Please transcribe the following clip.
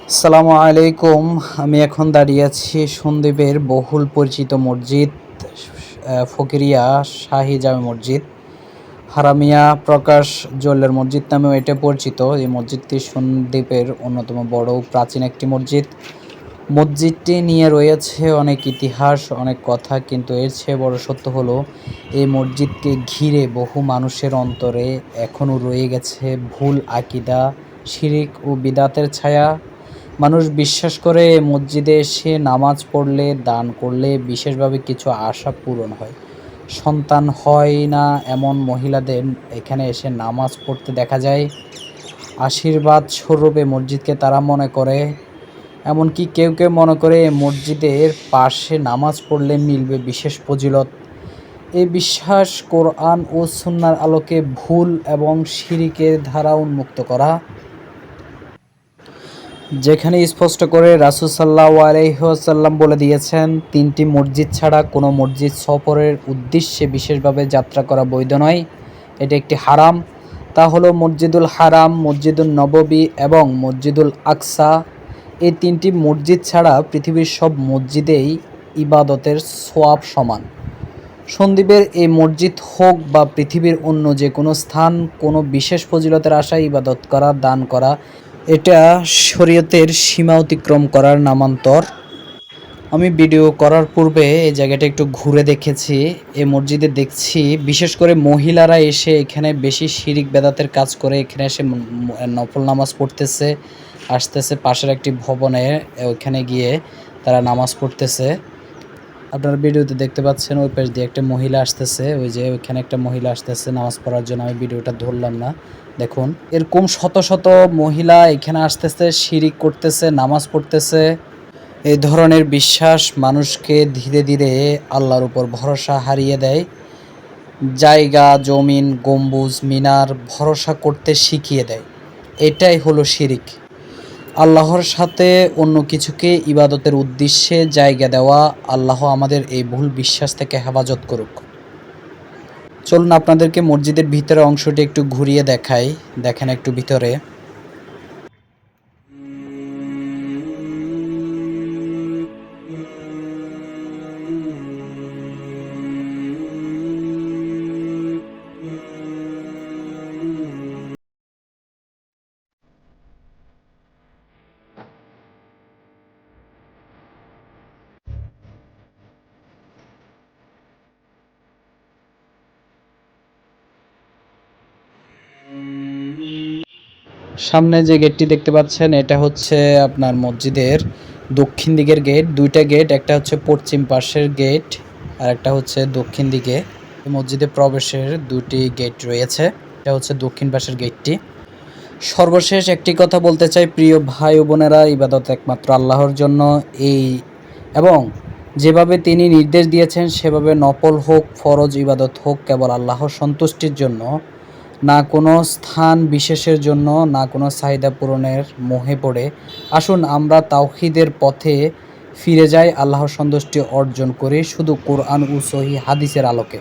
আসসালামু আলাইকুম। আমি এখন দাঁড়িয়ে আছি সন্দ্বীপের বহুল পরিচিত মসজিদ ফকিরিয়া শাহী জামে মসজিদ। হারামিয়া প্রকাশ জুয়েলার মসজিদ নামেও এটা পরিচিত। এই মসজিদটি সন্দ্বীপের অন্যতম বড় প্রাচীন একটি মসজিদ। মসজিদটি নিয়ে রয়েছে অনেক ইতিহাস, অনেক কথা, কিন্তু এর চেয়ে বড় সত্য হলো এই মসজিদকে ঘিরে বহু মানুষের অন্তরে এখনও রয়ে গেছে ভুল আকিদা, শিরিক ও বিদাতের ছায়া। মানুষ বিশ্বাস করে মসজিদে এসে নামাজ পড়লে, দান করলে বিশেষভাবে কিছু আশা পূরণ হয়। সন্তান হয় না এমন মহিলাদের এখানে এসে নামাজ পড়তে দেখা যায়। আশীর্বাদ স্বরূপে মসজিদকে তারা মনে করে। এমনকি কেউ কেউ মনে করে মসজিদের পাশে নামাজ পড়লে মিলবে বিশেষ ফজিলত। এই বিশ্বাস কোরআন ও সুন্নাহর আলোকে ভুল এবং শিরকের ধারা উন্মুক্ত করা, যেখানে স্পষ্ট করে রাসূল সাল্লাল্লাহু আলাইহি ওয়াসাল্লাম বলে দিয়েছেন, তিনটি মসজিদ ছাড়া কোনো মসজিদ সফরের উদ্দেশ্যে বিশেষভাবে যাত্রা করা বৈধ নয়। এটি একটি হারাম। তা হলো মসজিদুল হারাম, মসজিদুল নববী এবং মসজিদুল আকসা। এই তিনটি মসজিদ ছাড়া পৃথিবীর সব মসজিদেই ইবাদতের সওয়াব সমান। সন্দ্বীপের এই মসজিদ হোক বা পৃথিবীর অন্য যে কোনো স্থান, কোনো বিশেষ ফজিলতের আশায় ইবাদত করা, দান করা, এটা শরীয়তের সীমা অতিক্রম করার নামান্তর। আমি ভিডিও করার পূর্বে এই জায়গাটা একটু ঘুরে দেখেছি। এই মসজিদে দেখছি বিশেষ করে মহিলারা এসে এখানে বেশি শিরিক বেদাতের কাজ করে এখানে এসে নফল নামাজ পড়তেছে, আসতেছে পাশের একটি ভবনে, ওইখানে গিয়ে তারা নামাজ পড়তেছে। আপনারা ভিডিওতে দেখতে পাচ্ছেন ওই পাশ দিয়ে একটা মহিলা আসতেছে, ওই যে ওইখানে একটা মহিলা আসতেছে নামাজ পড়ার জন্য। আমি ভিডিওটা ধরলাম না, দেখুন এরকম শত শত মহিলা এখানে আসতেছে, শিরিক করতেছে, নামাজ পড়তেছে। এই ধরনের বিশ্বাস মানুষকে ধীরে ধীরে আল্লাহর উপর ভরসা হারিয়ে দেয়। জায়গা, জমিন, গম্বুজ, মিনার ভরসা করতে শিখিয়ে দেয়। এটাই হলো শিরিক। আল্লাহর সাথে অন্য কিছুকে ইবাদতের উদ্দেশ্যে জায়গা দেওয়া। আল্লাহ আমাদের এই ভুল বিশ্বাস থেকে হেফাজত করুক। চলুন আপনাদেরকে মসজিদের ভিতরে অংশটি একটু ঘুরিয়ে দেখাই, দেখেন একটু ভিতরে। সামনে যে গেটটি দেখতে পাচ্ছেন এটা হচ্ছে আপনার মসজিদের দক্ষিণ দিকের গেট। দুইটা গেট, একটা হচ্ছে পশ্চিম পাশের গেট আর একটা হচ্ছে দক্ষিণ দিকে। মসজিদে প্রবেশের দুটি গেট রয়েছে, এটা হচ্ছে দক্ষিণ পাশের গেটটি। সর্বশেষ একটি কথা বলতে চাই, প্রিয় ভাই ও বোনেরা, ইবাদত একমাত্র আল্লাহর জন্য। এই এবং যেভাবে তিনি নির্দেশ দিয়েছেন সেভাবে নফল হোক, ফরজ ইবাদত হোক, কেবল আল্লাহর সন্তুষ্টির জন্য, না কোনো স্থান বিশেষের জন্য, না কোনো চাহিদা পূরণের মোহে পড়ে। আসুন আমরা তাওহীদের পথে ফিরে যাই, আল্লাহর সন্তুষ্টি অর্জন করি শুধু কোরআন ও সহিহ হাদিসের আলোকে।